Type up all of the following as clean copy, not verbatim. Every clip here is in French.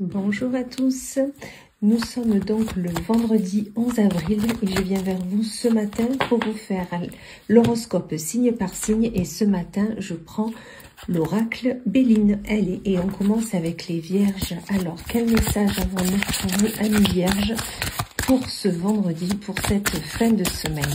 Bonjour à tous, nous sommes donc le vendredi 11 avril et je viens vers vous ce matin pour vous faire l'horoscope signe par signe. Et ce matin, je prends l'oracle Béline. Allez, et on commence avec les vierges. Alors, quel message avons-nous pour vous, amis vierges, pour ce vendredi, pour cette fin de semaine?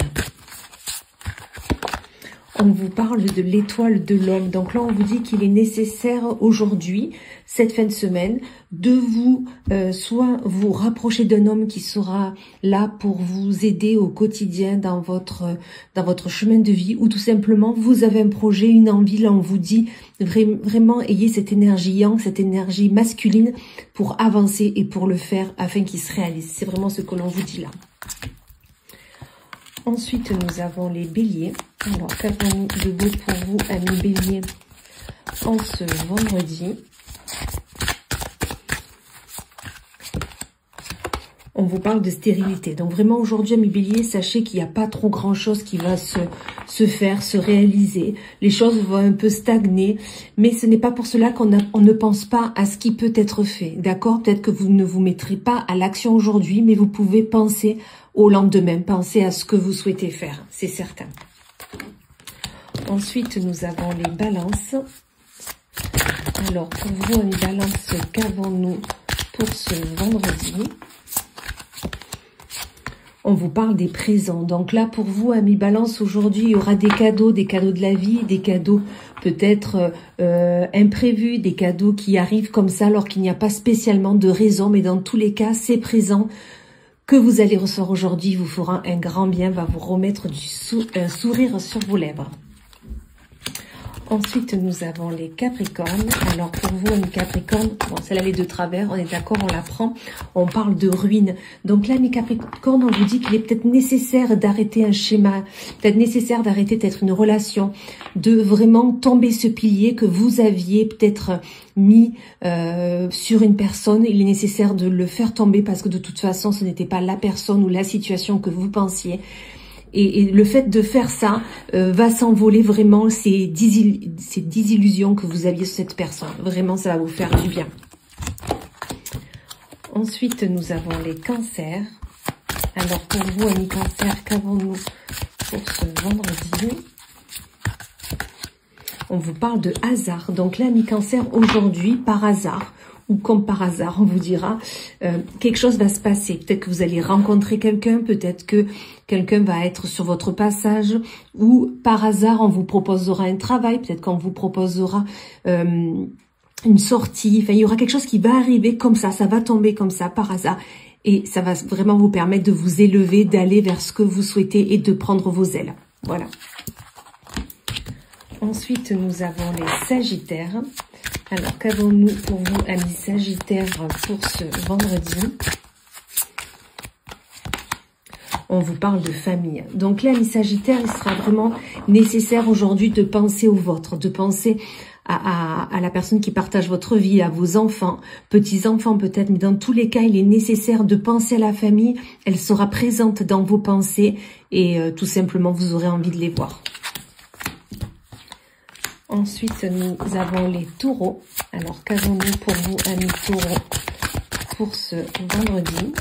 On vous parle de l'étoile de l'homme. Donc là, on vous dit qu'il est nécessaire aujourd'hui, cette fin de semaine, de vous, soit vous rapprocher d'un homme qui sera là pour vous aider au quotidien dans votre chemin de vie, ou tout simplement, vous avez un projet, une envie, là, on vous dit vraiment, ayez cette énergie yang, cette énergie masculine pour avancer et pour le faire afin qu'il se réalise. C'est vraiment ce que l'on vous dit là. Ensuite, nous avons les béliers. Alors, qu'avons-nous de beau pour vous, amis béliers, en ce vendredi? On vous parle de stérilité. Donc, vraiment, aujourd'hui, amis béliers, sachez qu'il n'y a pas trop grand-chose qui va se faire, se réaliser. Les choses vont un peu stagner. Mais ce n'est pas pour cela qu'on ne pense pas à ce qui peut être fait. D'accord? Peut-être que vous ne vous mettrez pas à l'action aujourd'hui, mais vous pouvez penser au lendemain. Pensez à ce que vous souhaitez faire, c'est certain. Ensuite, nous avons les balances. Alors, pour vous, une balance, qu'avons-nous pour ce vendredi? On vous parle des présents. Donc là, pour vous, amis balance, aujourd'hui, il y aura des cadeaux de la vie, des cadeaux peut-être imprévus, des cadeaux qui arrivent comme ça alors qu'il n'y a pas spécialement de raison. Mais dans tous les cas, ces présents que vous allez recevoir aujourd'hui vous fera un grand bien, va vous remettre un sourire sur vos lèvres. Ensuite, nous avons les Capricornes. Alors, pour vous, une Capricorne, bon, celle-là, elle est de travers, on est d'accord, on la prend. On parle de ruine. Donc là, mes Capricornes, on vous dit qu'il est peut-être nécessaire d'arrêter un schéma, peut-être nécessaire d'arrêter peut-être une relation, de vraiment tomber ce pilier que vous aviez peut-être mis sur une personne. Il est nécessaire de le faire tomber parce que de toute façon, ce n'était pas la personne ou la situation que vous pensiez. Et le fait de faire ça va s'envoler vraiment ces désillusions que vous aviez sur cette personne. Vraiment, ça va vous faire du bien. Ensuite, nous avons les cancers. Alors, pour vous, amis cancers, qu'avons-nous pour ce vendredi? On vous parle de hasard. Donc là, amis cancer, aujourd'hui, par hasard, ou comme par hasard, on vous dira, quelque chose va se passer. Peut-être que vous allez rencontrer quelqu'un, peut-être que quelqu'un va être sur votre passage, ou par hasard, on vous proposera un travail, peut-être qu'on vous proposera une sortie. Enfin, il y aura quelque chose qui va arriver comme ça va tomber comme ça, par hasard. Et ça va vraiment vous permettre de vous élever, d'aller vers ce que vous souhaitez et de prendre vos ailes. Voilà. Ensuite, nous avons les Sagittaires. Alors, qu'avons-nous pour vous, amis Sagittaires, pour ce vendredi? On vous parle de famille. Donc là, amis Sagittaires, il sera vraiment nécessaire aujourd'hui de penser au vôtre, de penser à la personne qui partage votre vie, à vos enfants, petits-enfants peut-être, mais dans tous les cas, il est nécessaire de penser à la famille. Elle sera présente dans vos pensées et tout simplement, vous aurez envie de les voir. Ensuite, nous avons les taureaux. Alors, qu'avons-nous pour vous, amis taureaux, pour ce vendredi?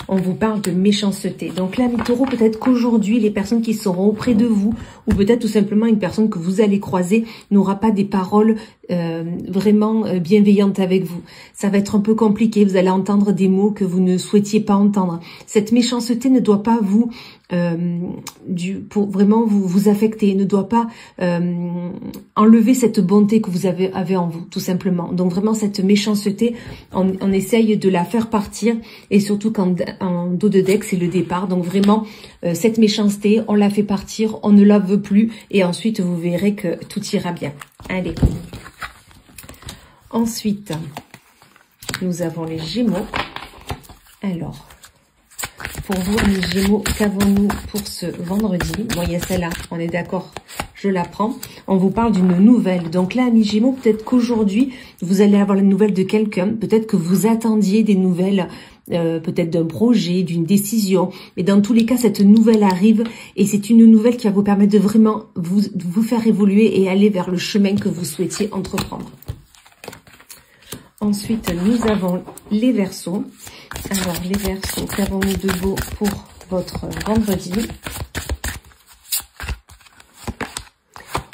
On vous parle de méchanceté. Donc là, amis taureaux, peut-être qu'aujourd'hui, les personnes qui seront auprès de vous, ou peut-être tout simplement une personne que vous allez croiser, n'aura pas des paroles vraiment bienveillantes avec vous. Ça va être un peu compliqué. Vous allez entendre des mots que vous ne souhaitiez pas entendre. Cette méchanceté ne doit pas vous pour vraiment vous affecter, ne doit pas enlever cette bonté que vous avez en vous, tout simplement. Donc vraiment cette méchanceté, on essaye de la faire partir, et surtout quand en dos de deck c'est le départ. Donc vraiment cette méchanceté, on la fait partir, on ne la veut plus, et ensuite vous verrez que tout ira bien. Allez. Ensuite, nous avons les Gémeaux. Alors, pour vous, les Gémeaux, qu'avons-nous pour ce vendredi? Bon, il y a celle-là, on est d'accord, je la prends. On vous parle d'une nouvelle. Donc là, amis Gémeaux, peut-être qu'aujourd'hui, vous allez avoir la nouvelle de quelqu'un. Peut-être que vous attendiez des nouvelles, peut-être d'un projet, d'une décision. Mais dans tous les cas, cette nouvelle arrive et c'est une nouvelle qui va vous permettre de vraiment vous faire évoluer et aller vers le chemin que vous souhaitiez entreprendre. Ensuite, nous avons les Verseaux. Alors, les Verseaux, qu'avons-nous de beau pour votre vendredi?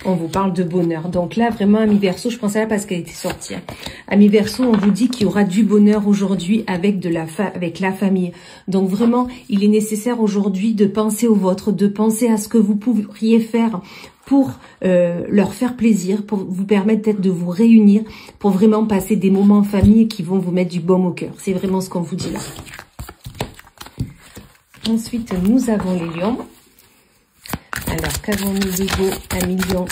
On vous parle de bonheur. Donc là, vraiment, Amis Verseaux, je pensais à elle parce qu'elle était sortie. Amis Verseaux, on vous dit qu'il y aura du bonheur aujourd'hui avec la famille. Donc vraiment, il est nécessaire aujourd'hui de penser au vôtre, de penser à ce que vous pourriez faire pour leur faire plaisir, pour vous permettre peut-être de vous réunir, pour vraiment passer des moments en famille qui vont vous mettre du baume au cœur. C'est vraiment ce qu'on vous dit là. Ensuite, nous avons les lions. Alors, qu'avons-nous de beau, Amis Lions,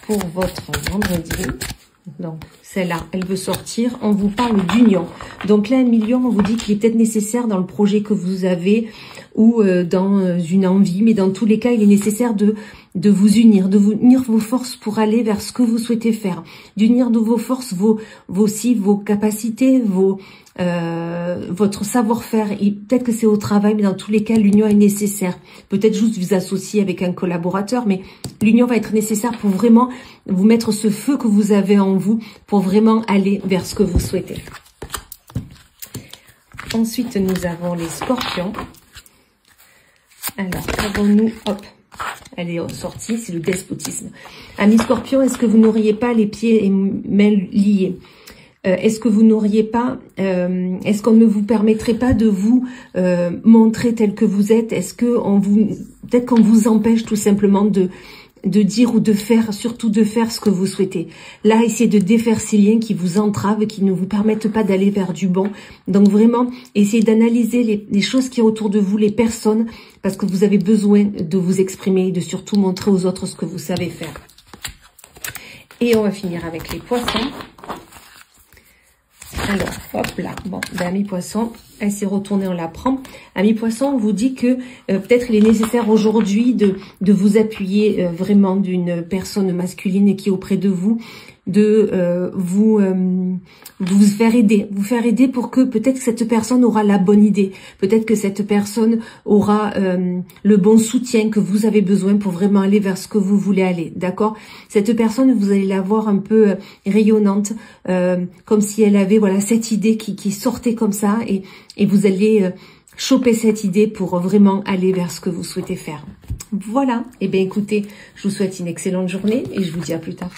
pour votre vendredi? Donc, celle-là, elle veut sortir. On vous parle d'union. Donc là, Amis Lions, on vous dit qu'il est peut-être nécessaire dans le projet que vous avez ou dans une envie, mais dans tous les cas, il est nécessaire de vous unir, de vous unir vos forces pour aller vers ce que vous souhaitez faire, d'unir de vos forces, vos capacités, votre savoir-faire. Peut-être que c'est au travail, mais dans tous les cas, l'union est nécessaire. Peut-être juste vous associer avec un collaborateur, mais l'union va être nécessaire pour vraiment vous mettre ce feu que vous avez en vous, pour vraiment aller vers ce que vous souhaitez. Ensuite, nous avons les scorpions. Alors, qu'avons-nous? Hop, elle est sortie, c'est le despotisme. Amis scorpions, est-ce que vous n'auriez pas les pieds et mains liés? Est-ce que vous n'auriez pas, est-ce qu'on ne vous permettrait pas de vous montrer tel que vous êtes? Est-ce que peut-être qu'on vous empêche tout simplement de dire ou de faire, surtout de faire ce que vous souhaitez. Là, essayez de défaire ces liens qui vous entravent, qui ne vous permettent pas d'aller vers du bon. Donc vraiment, essayez d'analyser les choses qui sont autour de vous, les personnes, parce que vous avez besoin de vous exprimer et de surtout montrer aux autres ce que vous savez faire. Et on va finir avec les poissons. Alors, hop là, bon, ben, Amis Poissons, elle s'est retournée, on la prend. Amis Poissons, on vous dit que peut-être il est nécessaire aujourd'hui de vous appuyer vraiment d'une personne masculine qui est auprès de vous, de vous faire aider pour que peut-être cette personne aura la bonne idée, peut-être que cette personne aura le bon soutien que vous avez besoin pour vraiment aller vers ce que vous voulez aller, d'accord? Cette personne, vous allez la voir un peu rayonnante, comme si elle avait voilà cette idée qui sortait comme ça, et vous allez choper cette idée pour vraiment aller vers ce que vous souhaitez faire. Voilà, et bien écoutez, je vous souhaite une excellente journée et je vous dis à plus tard.